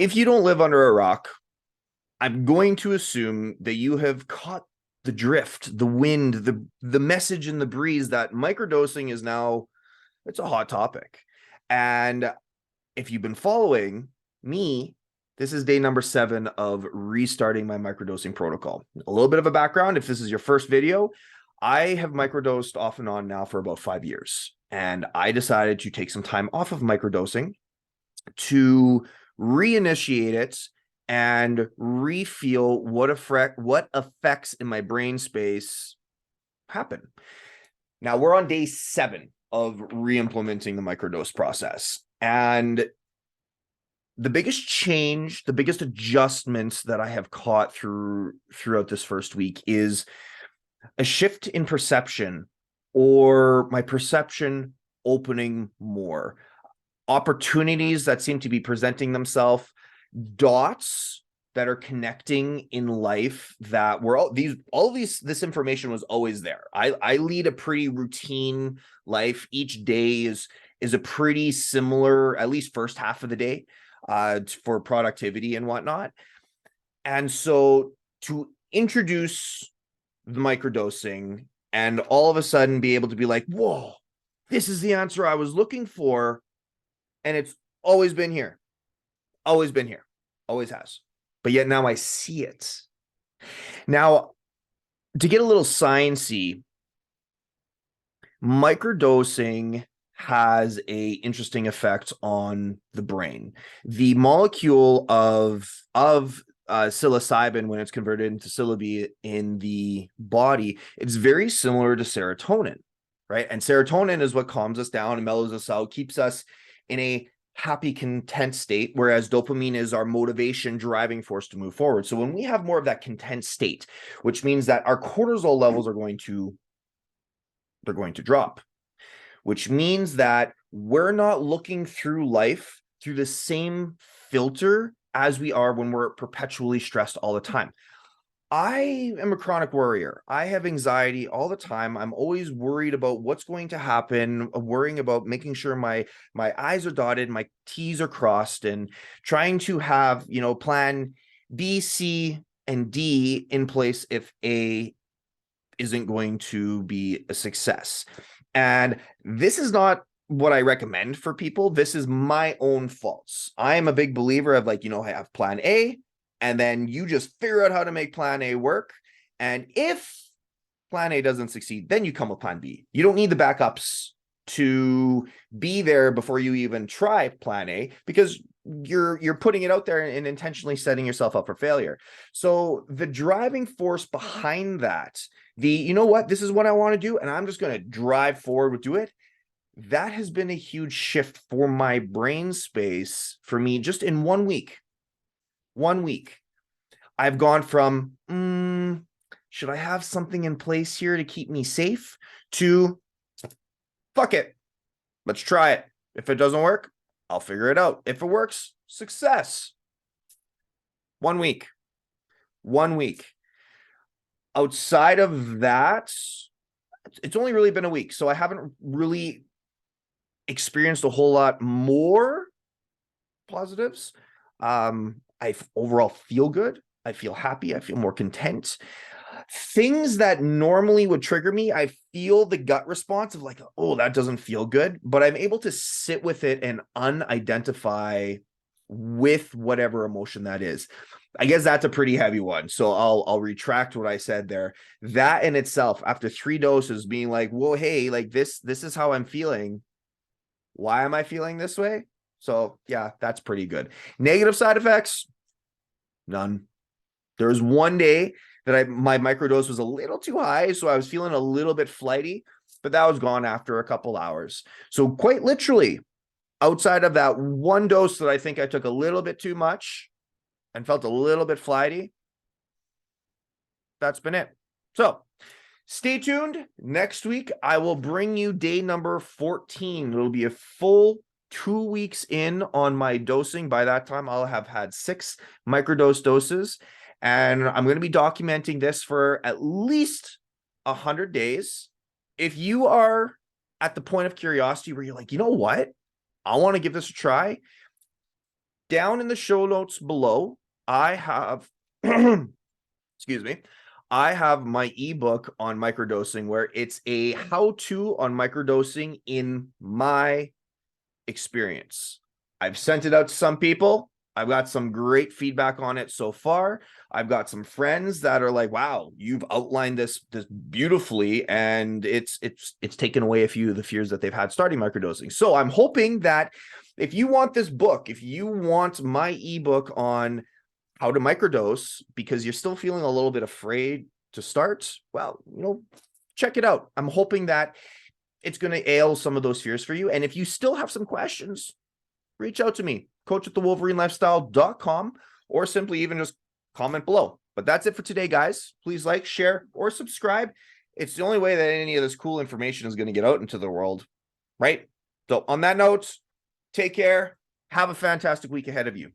If you don't live under a rock, I'm going to assume that you have caught the drift, the wind, the message in the breeze that microdosing is now, it's a hot topic. And if you've been following me, this is day number 7 of restarting my microdosing protocol. A little bit of a background, if this is your first video, I have microdosed off and on now for about 5 years. And I decided to take some time off of microdosing to reinitiate it and refeel what effects in my brain space happen. Now we're on day 7 of re-implementing the microdose process. And the biggest change, the biggest adjustments that I have caught throughout this first week is a shift in perception, or my perception opening more. Opportunities that seem to be presenting themselves, dots that are connecting in life that were this information was always there. I lead a pretty routine life. Each day is a pretty similar, at least first half of the day, for productivity and whatnot. And so to introduce the microdosing and all of a sudden be able to be like, whoa, this is the answer I was looking for. And it's always been here, always has. But yet now I see it. Now, to get a little sciencey, microdosing has a interesting effect on the brain. The molecule of psilocybin, when it's converted into psilocybin in the body, it's very similar to serotonin, right? And serotonin is what calms us down and mellows us out, keeps us in a happy, content state, whereas dopamine is our motivation driving force to move forward. So when we have more of that content state, which means that our cortisol levels are going to drop, which means that we're not looking through life through the same filter as we are when we're perpetually stressed all the time. I am a chronic worrier. I have anxiety all the time. I'm always worried about what's going to happen, worrying about making sure my I's are dotted, my T's are crossed, and trying to have, plan B, C, and D in place if A isn't going to be a success. And this is not what I recommend for people. This is my own faults. I am a big believer of I have plan A, and then you just figure out how to make plan A work. And if plan A doesn't succeed, then you come with plan B. You don't need the backups to be there before you even try plan A, because you're putting it out there and intentionally setting yourself up for failure. So the driving force behind that, this is what I want to do, and I'm just going to drive forward with it. That has been a huge shift for my brain space for me just in 1 week. 1 week. I've gone from, should I have something in place here to keep me safe, to, fuck it, let's try it. If it doesn't work, I'll figure it out. If it works, success. 1 week. 1 week. Outside of that, it's only really been a week, so I haven't really experienced a whole lot more positives. I overall feel good. I feel happy. I feel more content. Things that normally would trigger me, I feel the gut response of oh, that doesn't feel good, but I'm able to sit with it and unidentify with whatever emotion that is. I guess that's a pretty heavy one. So I'll retract what I said there. That in itself, after 3 doses, being whoa, hey, this is how I'm feeling. Why am I feeling this way? So yeah, that's pretty good. Negative side effects, none. There was one day that my microdose was a little too high, so I was feeling a little bit flighty, but that was gone after a couple hours. So quite literally, outside of that one dose that I think I took a little bit too much and felt a little bit flighty, that's been it. So stay tuned. Next week, I will bring you day number 14. It'll be a full 2 weeks in on my dosing. By that time, I'll have had 6 microdose doses, and I'm going to be documenting this for at least 100 days. If you are at the point of curiosity where you're you know what? I want to give this a try. down in the show notes below, I have, excuse me, I have my ebook on microdosing where it's a how-to on microdosing in my experience. I've sent it out to some people. I've got some great feedback on it so far. I've got some friends that are like, "Wow, you've outlined this beautifully," and it's taken away a few of the fears that they've had starting microdosing. So I'm hoping that if you want this book, if you want my ebook on how to microdose because you're still feeling a little bit afraid to start, well, check it out. I'm hoping that it's going to ale some of those fears for you. And if you still have some questions, reach out to me, coach@thewolverinelifestyle.com, or simply even just comment below. But that's it for today, guys. Please like, share, or subscribe. It's the only way that any of this cool information is going to get out into the world, right? So on that note, take care. Have a fantastic week ahead of you.